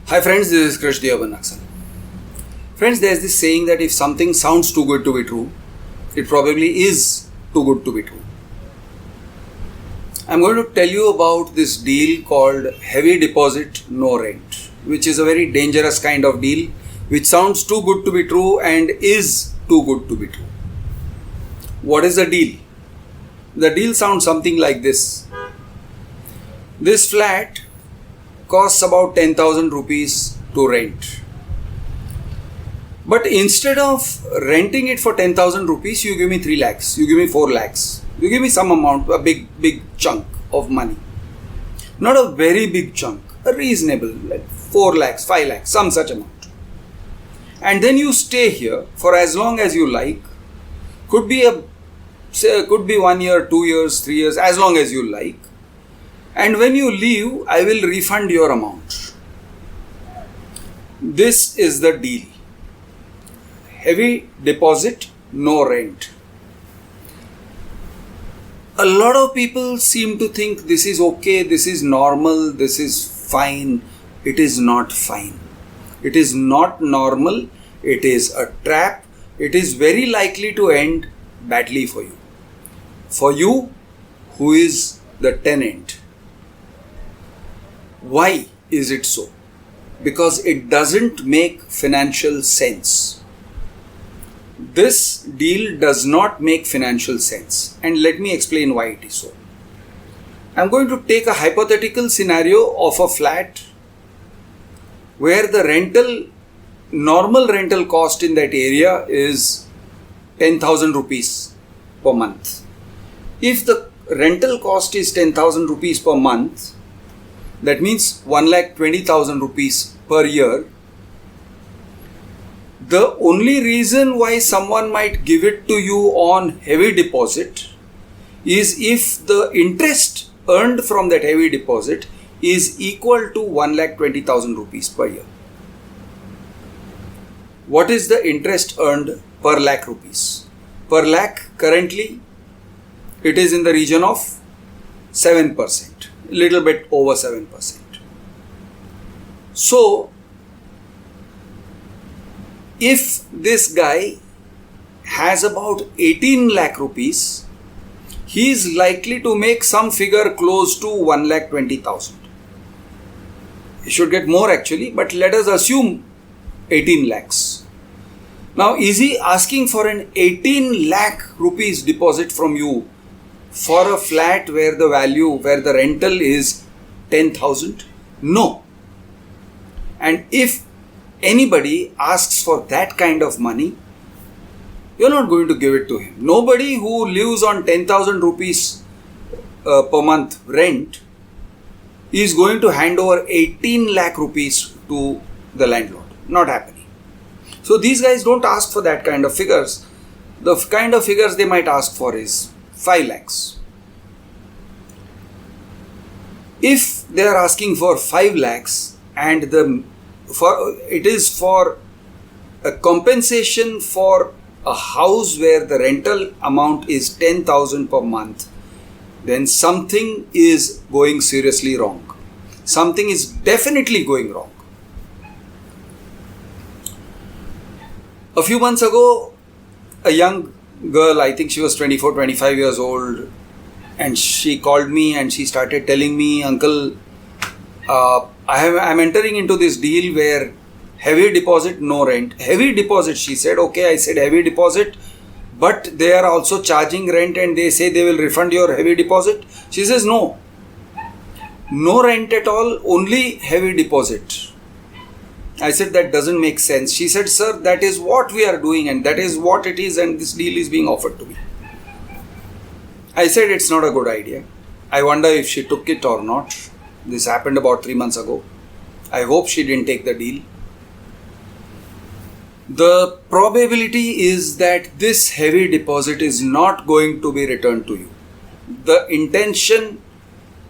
Hi friends, this is Krishnaraj Rao. Friends, there's this saying that if something sounds too good to be true, it probably is too good to be true. I'm going to tell you about this deal called heavy deposit, no rent, which is a very dangerous kind of deal, which sounds too good to be true and is too good to be true. What is the deal? The deal sounds something like this. This flat costs about 10,000 rupees to rent. But instead of renting it for 10,000 rupees, you give me 3 lakhs, you give me 4 lakhs, you give me some amount, a big chunk of money. Not a very big chunk, a reasonable, like 4 lakhs, 5 lakhs, some such amount. And then you stay here for as long as you like. Could be 1 year, 2 years, 3 years, as long as you like. And when you leave, I will refund your amount. This is the deal. Heavy deposit, no rent. A lot of people seem to think this is okay, this is normal, this is fine. It is not fine. It is not normal. It is a trap. It is very likely to end badly for you. For you, who is the tenant. Why is it so? Because it doesn't make financial sense. This deal does not make financial sense, and let me explain why it is so. I'm going to take a hypothetical scenario of a flat where the normal rental cost in that area is 10,000 rupees per month. If the rental cost is 10,000 rupees per month, that means 1,20,000 rupees per year. The only reason why someone might give it to you on heavy deposit is if the interest earned from that heavy deposit is equal to 1,20,000 rupees per year. What is the interest earned per lakh rupees? Per lakh currently it is in the region of 7%. Little bit over 7%. So, if this guy has about 18 lakh rupees, he is likely to make some figure close to 1,20,000. He should get more actually, but let us assume 18 lakhs. Now, is he asking for an 18 lakh rupees deposit from you for a flat where the rental is 10,000? No. And if anybody asks for that kind of money, you're not going to give it to him. Nobody who lives on 10,000 rupees per month rent is going to hand over 18 lakh rupees to the landlord. Not happening. So these guys don't ask for that kind of figures. The kind of figures they might ask for is 5 lakhs. If they are asking for 5 lakhs and it is for a compensation for a house where the rental amount is 10,000 per month, then something is going seriously wrong. Something is definitely going wrong. A few months ago, a young girl, I think she was 24, 25 years old, and she called me and she started telling me, Uncle, I'm entering into this deal where heavy deposit, no rent. Heavy deposit, she said. Okay, I said heavy deposit, but they are also charging rent and they say they will refund your heavy deposit. She says no. No rent at all, only heavy deposit. I said that doesn't make sense. She said, sir, that is what we are doing and that is what it is and this deal is being offered to me. I said it's not a good idea. I wonder if she took it or not. This happened about 3 months ago. I hope she didn't take the deal. The probability is that this heavy deposit is not going to be returned to you. The intention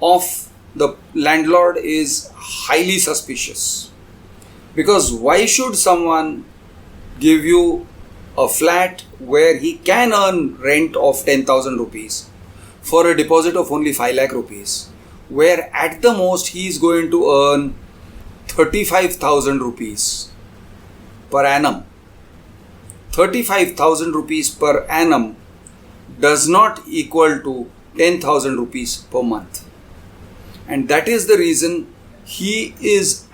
of the landlord is highly suspicious. Because why should someone give you a flat where he can earn rent of 10,000 rupees for a deposit of only 5 lakh rupees, where at the most he is going to earn 35,000 rupees per annum. 35,000 rupees per annum does not equal to 10,000 rupees per month. And that is the reason he is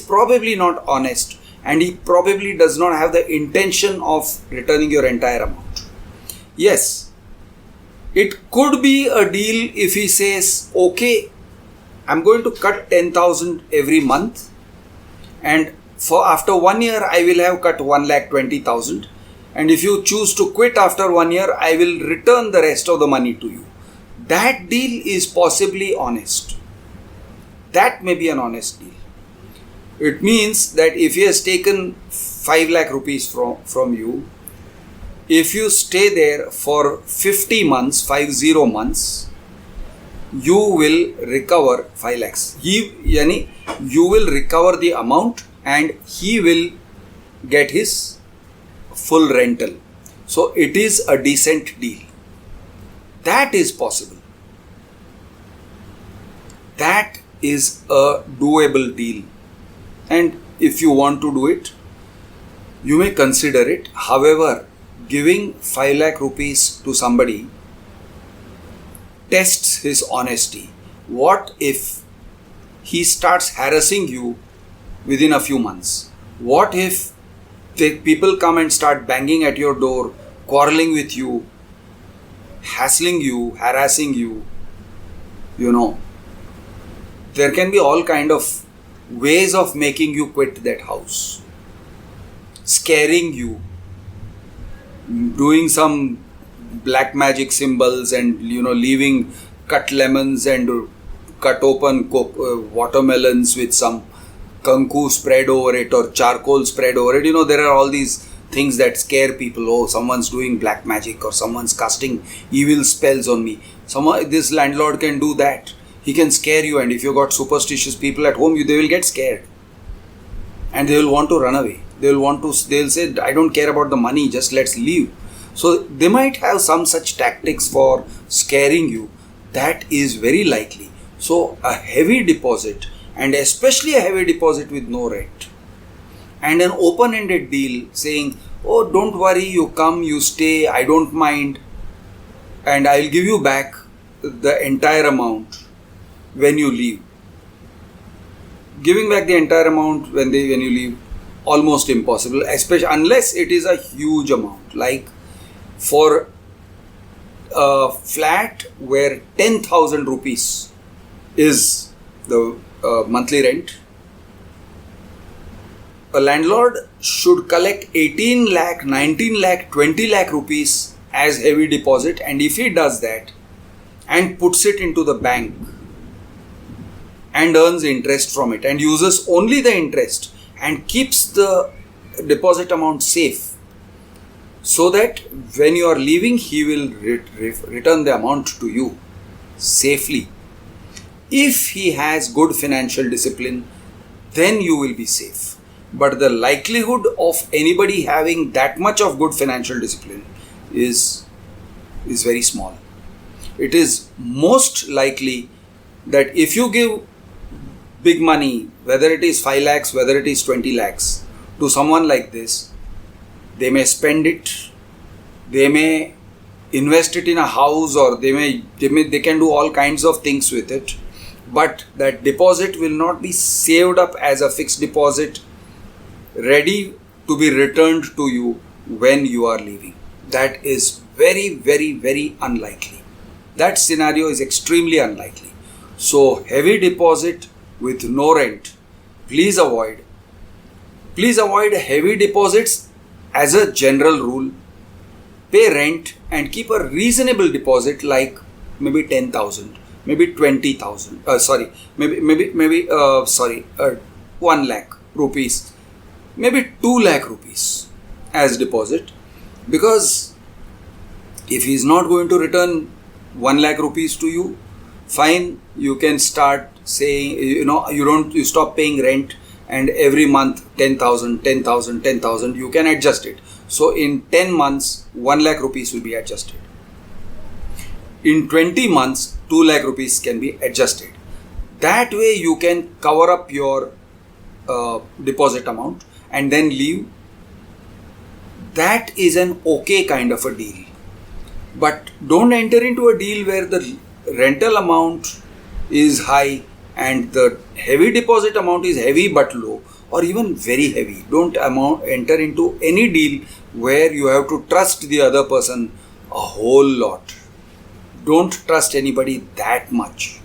probably not honest, and he probably does not have the intention of returning your entire amount. Yes, it could be a deal if he says, okay, I'm going to cut 10,000 every month, and for after 1 year I will have cut 1,20,000, and if you choose to quit after 1 year, I will return the rest of the money to you. That deal is possibly honest. That may be an honest deal. It means that if he has taken 5 lakh rupees from you, if you stay there for 50 months, 50 months, you will recover 5 lakhs. You will recover the amount and he will get his full rental. So it is a decent deal. That is possible. That is a doable deal. And if you want to do it, you may consider it. However, giving 5 lakh rupees to somebody tests his honesty. What if he starts harassing you within a few months? What if the people come and start banging at your door, quarreling with you, hassling you, harassing you? There can be all kind of ways of making you quit that house, scaring you, doing some black magic symbols and leaving cut lemons and cut open watermelons with some kanku spread over it or charcoal spread over it. There are all these things that scare people. Oh, someone's doing black magic or someone's casting evil spells on me. This landlord can do that. He can scare you, and if you got superstitious people at home, they will get scared and they will want to run away. They'll say, I don't care about the money, just let's leave. So they might have some such tactics for scaring you. That is very likely. So a heavy deposit, and especially a heavy deposit with no rent, and an open-ended deal saying, oh, don't worry, you come, you stay, I don't mind, and I'll give you back the entire amount when you leave. Giving back the entire amount when you leave, almost impossible, especially unless it is a huge amount. Like for a flat where 10,000 rupees is the monthly rent, a landlord should collect 18 lakh, 19 lakh, 20 lakh rupees as heavy deposit, and if he does that and puts it into the bank and earns interest from it and uses only the interest and keeps the deposit amount safe, so that when you are leaving, he will return the amount to you safely. If he has good financial discipline, then you will be safe. But the likelihood of anybody having that much of good financial discipline is very small. It is most likely that if you give big money, whether it is 5 lakhs, whether it is 20 lakhs, to someone like this, they may spend it, they may invest it in a house, or they can do all kinds of things with it, but that deposit will not be saved up as a fixed deposit ready to be returned to you when you are leaving. That is very, very, very unlikely. That scenario is extremely unlikely. So heavy deposit with no rent, please avoid. Please avoid heavy deposits as a general rule. Pay rent and keep a reasonable deposit, like maybe 10,000, maybe 20,000. 1 lakh rupees, maybe 2 lakh rupees as deposit. Because if he is not going to return 1 lakh rupees to you, fine, you can start saying, you stop paying rent, and every month 10,000, 10,000, 10,000, you can adjust it. So in 10 months, 1 lakh rupees will be adjusted. In 20 months, 2 lakh rupees can be adjusted. That way you can cover up your deposit amount and then leave, that is an okay kind of a deal. But don't enter into a deal where the rental amount is high and the heavy deposit amount is heavy but low, or even very heavy. Don't enter into any deal where you have to trust the other person a whole lot. Don't trust anybody that much,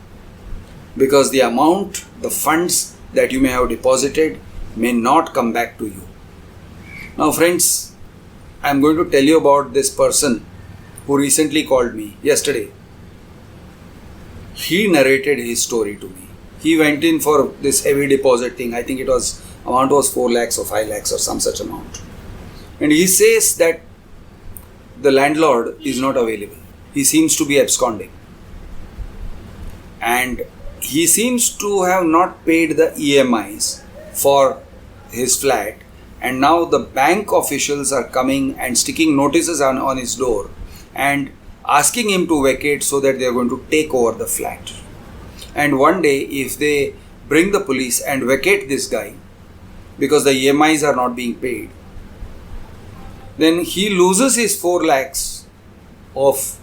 because the amount, the funds that you may have deposited may not come back to you. Now friends, I am going to tell you about this person who recently called me yesterday. He narrated his story to me. He went in for this heavy deposit thing. I think amount was 4 lakhs or 5 lakhs or some such amount. And he says that the landlord is not available. He seems to be absconding. And he seems to have not paid the EMIs for his flat. And now the bank officials are coming and sticking notices on his door and asking him to vacate so that they are going to take over the flat. And one day, if they bring the police and vacate this guy because the EMIs are not being paid, then he loses his 4 lakhs of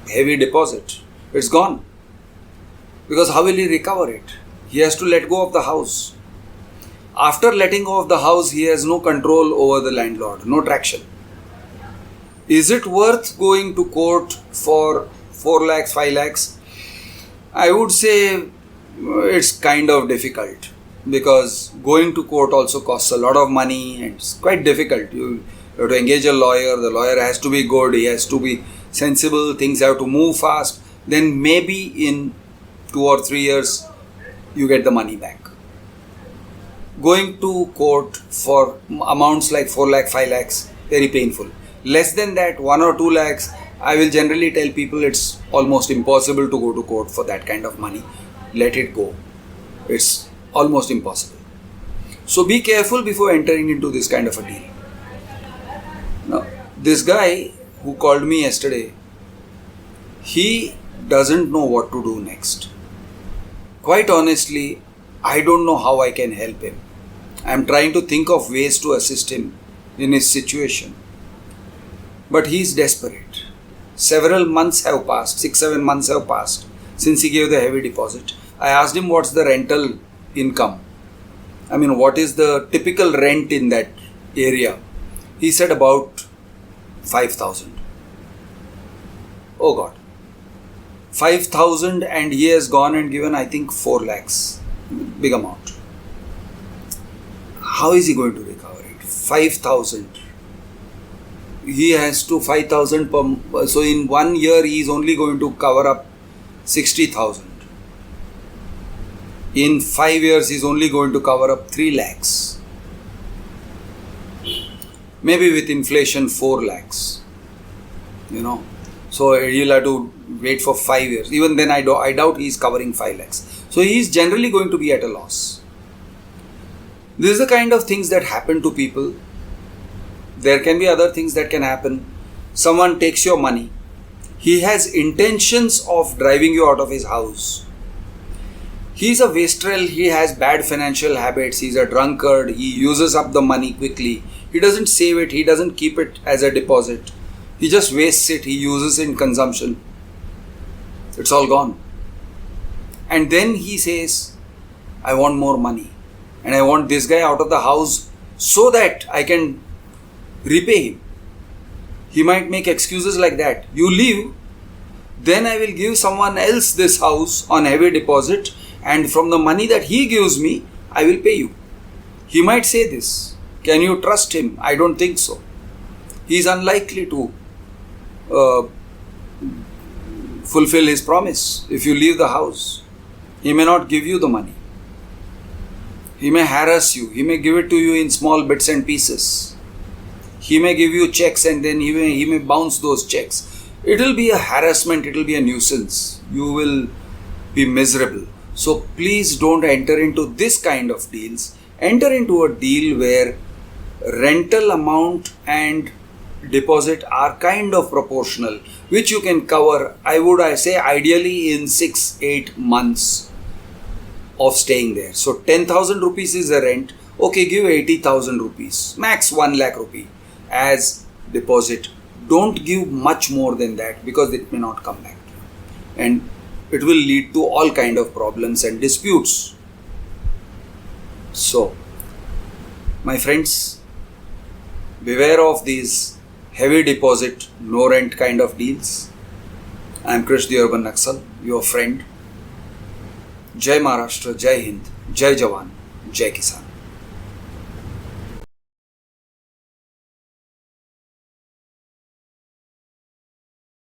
heavy deposit. It's gone. Because how will he recover it? He has to let go of the house. After letting go of the house, he has no control over the landlord, no traction. Is it worth going to court for 4 lakhs, 5 lakhs? I would say it's kind of difficult, because going to court also costs a lot of money and it's quite difficult. You have to engage a lawyer. The lawyer has to be good. He has to be sensible. Things have to move fast. Then maybe in 2 or 3 years, you get the money back. Going to court for amounts like 4 lakhs, 5 lakhs, very painful. Less than that, 1 or 2 lakhs, I will generally tell people it's almost impossible to go to court for that kind of money. Let it go. It's almost impossible. So be careful before entering into this kind of a deal. Now, this guy who called me yesterday, he doesn't know what to do next. Quite honestly, I don't know how I can help him. I am trying to think of ways to assist him in his situation. But he is desperate. Several months have passed, 6-7 months have passed since he gave the heavy deposit. I asked him what's the rental income. I mean, what is the typical rent in that area? He said about 5,000. Oh God. 5,000, and he has gone and given, I think, 4 lakhs. Big amount. How is he going to recover it? 5,000. He has to 5,000 per, so in 1 year he is only going to cover up 60,000. In 5 years he is only going to cover up 3 lakhs. Maybe with inflation 4 lakhs. So he'll have to wait for 5 years. Even then I doubt he is covering 5 lakhs. So he is generally going to be at a loss. This is the kind of things that happen to people. There can be other things that can happen. Someone takes your money. He has intentions of driving you out of his house. He is a wastrel. He has bad financial habits. He is a drunkard. He uses up the money quickly. He doesn't save it. He doesn't keep it as a deposit. He just wastes it. He uses it in consumption. It's all gone. And then he says, I want more money. And I want this guy out of the house so that I can repay him. He might make excuses like that. You leave, then I will give someone else this house on heavy deposit, and from the money that he gives me, I will pay you. He might say this. Can you trust him? I don't think so. He is unlikely to fulfill his promise. If you leave the house, he may not give you the money. He may harass you. He may give it to you in small bits and pieces. He may give you checks and then he may bounce those checks. It will be a harassment. It will be a nuisance. You will be miserable. So please don't enter into this kind of deals. Enter into a deal where rental amount and deposit are kind of proportional, which you can cover, I say ideally in 6-8 months. of staying there. So 10,000 rupees is the rent. Okay, give 80,000 rupees, max 1 lakh rupee as deposit. Don't give much more than that because it may not come back. And it will lead to all kind of problems and disputes. So, my friends, beware of these heavy deposit, no rent kind of deals. I am Krish the Urban Naxal, your friend. Jai Maharashtra, Jai Hind, Jai Jawan, Jai Kisan.